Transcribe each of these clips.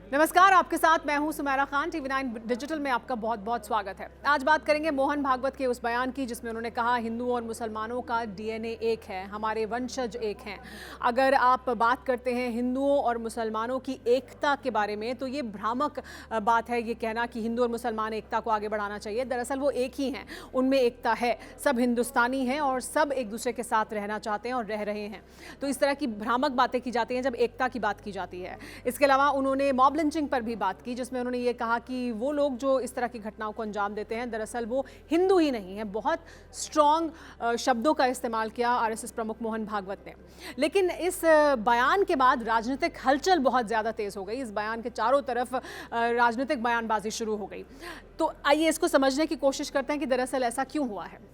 नमस्कार, आपके साथ मैं हूं सुमेरा खान। TV9 डिजिटल में आपका बहुत बहुत स्वागत है। आज बात करेंगे मोहन भागवत के उस बयान की जिसमें उन्होंने कहा हिंदुओं और मुसलमानों का DNA एक है, हमारे वंशज एक हैं। अगर आप बात करते हैं हिंदुओं और मुसलमानों की एकता के बारे में तो ये भ्रामक बात है ये कहना कि हिंदू और मुसलमान एकता को आगे बढ़ाना चाहिए। दरअसल वो एक ही हैं, उनमें एकता है। सब हिंदुस्तानी हैं और सब एक दूसरे के साथ रहना चाहते हैं और रह रहे हैं। तो इस तरह की भ्रामक बातें की जाती हैं जब एकता की बात की जाती है। इसके अलावा उन्होंने मॉब लिंचिंग पर भी बात की जिसमें उन्होंने ये कहा कि वो लोग जो इस तरह की घटनाओं को अंजाम देते हैं दरअसल वो हिंदू ही नहीं है। बहुत स्ट्रॉन्ग शब्दों का इस्तेमाल किया आरएसएस प्रमुख मोहन भागवत ने। लेकिन इस बयान के बाद राजनीतिक हलचल बहुत ज़्यादा तेज़ हो गई। इस बयान के चारों तरफ राजनीतिक बयानबाजी शुरू हो गई। तो आइए इसको समझने की कोशिश करते हैं कि दरअसल ऐसा क्यों हुआ है।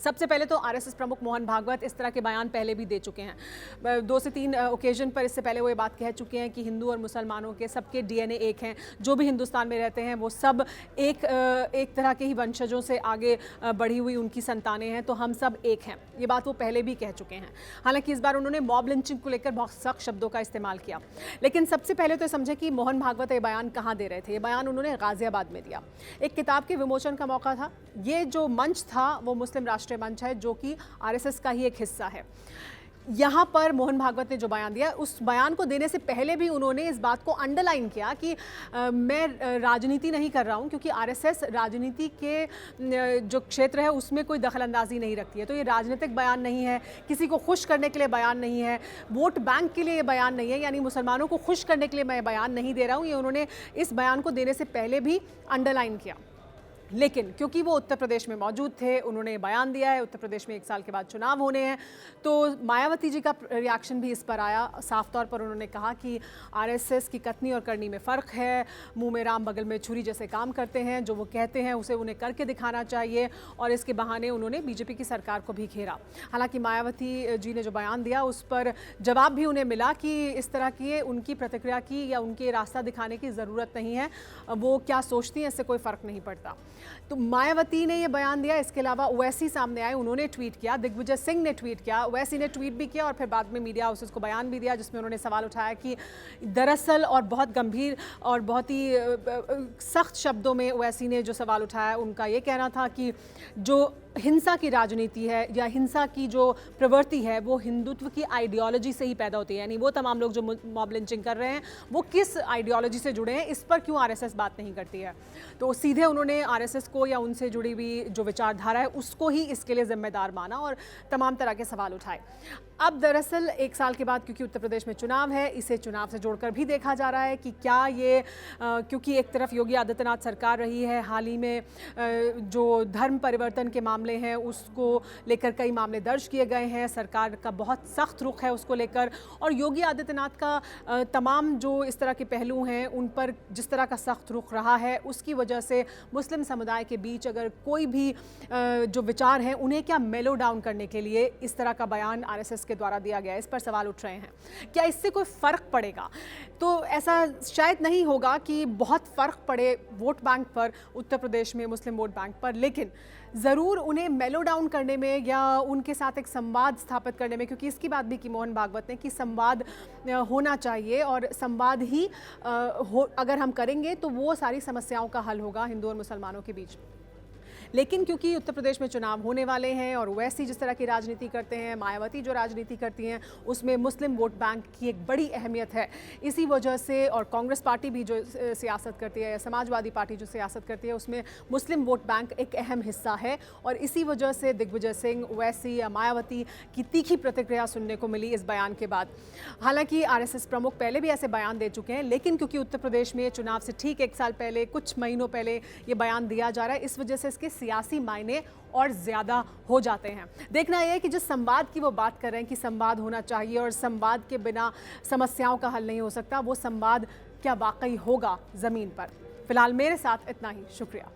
सबसे पहले तो आरएसएस प्रमुख मोहन भागवत इस तरह के बयान पहले भी दे चुके हैं। 2 से 3 ओकेजन पर इससे पहले वो ये बात कह चुके हैं कि हिंदू और मुसलमानों के सबके DNA एक हैं। जो भी हिंदुस्तान में रहते हैं वो सब एक तरह के ही वंशजों से आगे बढ़ी हुई उनकी संतानें हैं, तो हम सब एक हैं। ये बात वो पहले भी कह चुके हैं। हालांकि इस बार उन्होंने मॉब लिंचिंग को लेकर बहुत सख्त शब्दों का इस्तेमाल किया। लेकिन सबसे पहले तो समझे कि मोहन भागवत ये बयान कहाँ दे रहे थे। ये बयान उन्होंने गाजियाबाद में दिया। एक किताब के विमोचन का मौका था। ये जो मंच था वो मुस्लिम राष्ट्रीय मंच है जो कि आरएसएस का ही एक हिस्सा है। यहाँ पर मोहन भागवत ने जो बयान दिया उस बयान को देने से पहले भी उन्होंने इस बात को अंडरलाइन किया कि मैं राजनीति नहीं कर रहा हूँ, क्योंकि आरएसएस राजनीति के जो क्षेत्र है उसमें कोई दखलंदाजी नहीं रखती है। तो ये राजनीतिक बयान नहीं है, किसी को खुश करने के लिए बयान नहीं है, वोट बैंक के लिए ये बयान नहीं है, यानी मुसलमानों को खुश करने के लिए मैं बयान नहीं दे रहा हूँ। ये उन्होंने इस बयान को देने से पहले भी अंडरलाइन किया। लेकिन क्योंकि वो उत्तर प्रदेश में मौजूद थे, उन्होंने बयान दिया है, उत्तर प्रदेश में 1 साल के बाद चुनाव होने हैं, तो मायावती जी का रिएक्शन भी इस पर आया। साफ तौर पर उन्होंने कहा कि आरएसएस की कथनी और करनी में फ़र्क है। मुंह में राम बगल में छुरी जैसे काम करते हैं। जो वो कहते हैं उसे उन्हें करके दिखाना चाहिए। और इसके बहाने उन्होंने बीजेपी की सरकार को भी घेरा। हालांकि मायावती जी ने जो बयान दिया उस पर जवाब भी उन्हें मिला कि इस तरह की उनकी प्रतिक्रिया की या उनके रास्ता दिखाने की ज़रूरत नहीं है। वो क्या सोचती हैं इससे कोई फ़र्क नहीं पड़ता। तो मायावती ने ये बयान दिया। इसके अलावा ओवैसी सामने आए, उन्होंने ट्वीट किया। दिग्विजय सिंह ने ट्वीट किया, ओवैसी ने ट्वीट भी किया और फिर बाद में मीडिया हाउसेस को बयान भी दिया जिसमें उन्होंने सवाल उठाया कि दरअसल और बहुत गंभीर और बहुत ही सख्त शब्दों में ओवैसी ने जो सवाल उठाया उनका ये कहना था कि जो हिंसा की राजनीति है या हिंसा की जो प्रवृत्ति है वो हिंदुत्व की आइडियोलॉजी से ही पैदा होती है। यानी वो तमाम लोग जो मॉब लिंचिंग कर रहे हैं वो किस आइडियोलॉजी से जुड़े हैं, इस पर क्यों आरएसएस बात नहीं करती है। तो सीधे उन्होंने आरएसएस को या उनसे जुड़ी हुई जो विचारधारा है उसको ही इसके लिए जिम्मेदार माना और तमाम तरह के सवाल उठाए। अब दरअसल 1 साल के बाद क्योंकि उत्तर प्रदेश में चुनाव है, इसे चुनाव से जोड़कर भी देखा जा रहा है कि क्या ये क्योंकि एक तरफ योगी आदित्यनाथ सरकार रही है, हाल ही में जो धर्म परिवर्तन के मामले हैं उसको लेकर कई मामले दर्ज किए गए हैं। सरकार का बहुत सख्त रुख है उसको लेकर और योगी आदित्यनाथ का तमाम जो इस तरह के पहलू हैं उन पर जिस तरह का सख्त रुख रहा है उसकी वजह से मुस्लिम समुदाय के बीच अगर कोई भी जो विचार हैं उन्हें क्या मेलो डाउन करने के लिए इस तरह का बयान आरएसएस के द्वारा दिया गया है, इस पर सवाल उठ रहे हैं। क्या इससे कोई फ़र्क पड़ेगा? तो ऐसा शायद नहीं होगा कि बहुत फ़र्क पड़े वोट बैंक पर, उत्तर प्रदेश में मुस्लिम वोट बैंक पर, लेकिन ज़रूर उन्हें मेलो डाउन करने में या उनके साथ एक संवाद स्थापित करने में, क्योंकि इसकी बात भी की मोहन भागवत ने कि संवाद होना चाहिए और संवाद ही अगर हम करेंगे तो वो सारी समस्याओं का हल होगा हिंदू और मुसलमानों के बीच। लेकिन क्योंकि उत्तर प्रदेश में चुनाव होने वाले हैं और ओवैसी जिस तरह की राजनीति करते हैं, मायावती जो राजनीति करती हैं, उसमें मुस्लिम वोट बैंक की एक बड़ी अहमियत है। इसी वजह से और कांग्रेस पार्टी भी जो सियासत करती है, समाजवादी पार्टी जो सियासत करती है, उसमें मुस्लिम वोट बैंक एक अहम हिस्सा है और इसी वजह से दिग्विजय सिंह, ओवैसी या मायावती की तीखी प्रतिक्रिया सुनने को मिली इस बयान के बाद। हालांकि आरएसएस प्रमुख पहले भी ऐसे बयान दे चुके हैं, लेकिन क्योंकि उत्तर प्रदेश में चुनाव से ठीक 1 साल पहले, कुछ महीनों पहले ये बयान दिया जा रहा है, इस वजह से इसके सियासी मायने और ज़्यादा हो जाते हैं। देखना यह है कि जिस संवाद की वो बात कर रहे हैं कि संवाद होना चाहिए और संवाद के बिना समस्याओं का हल नहीं हो सकता, वो संवाद क्या वाकई होगा ज़मीन पर। फिलहाल मेरे साथ इतना ही। शुक्रिया।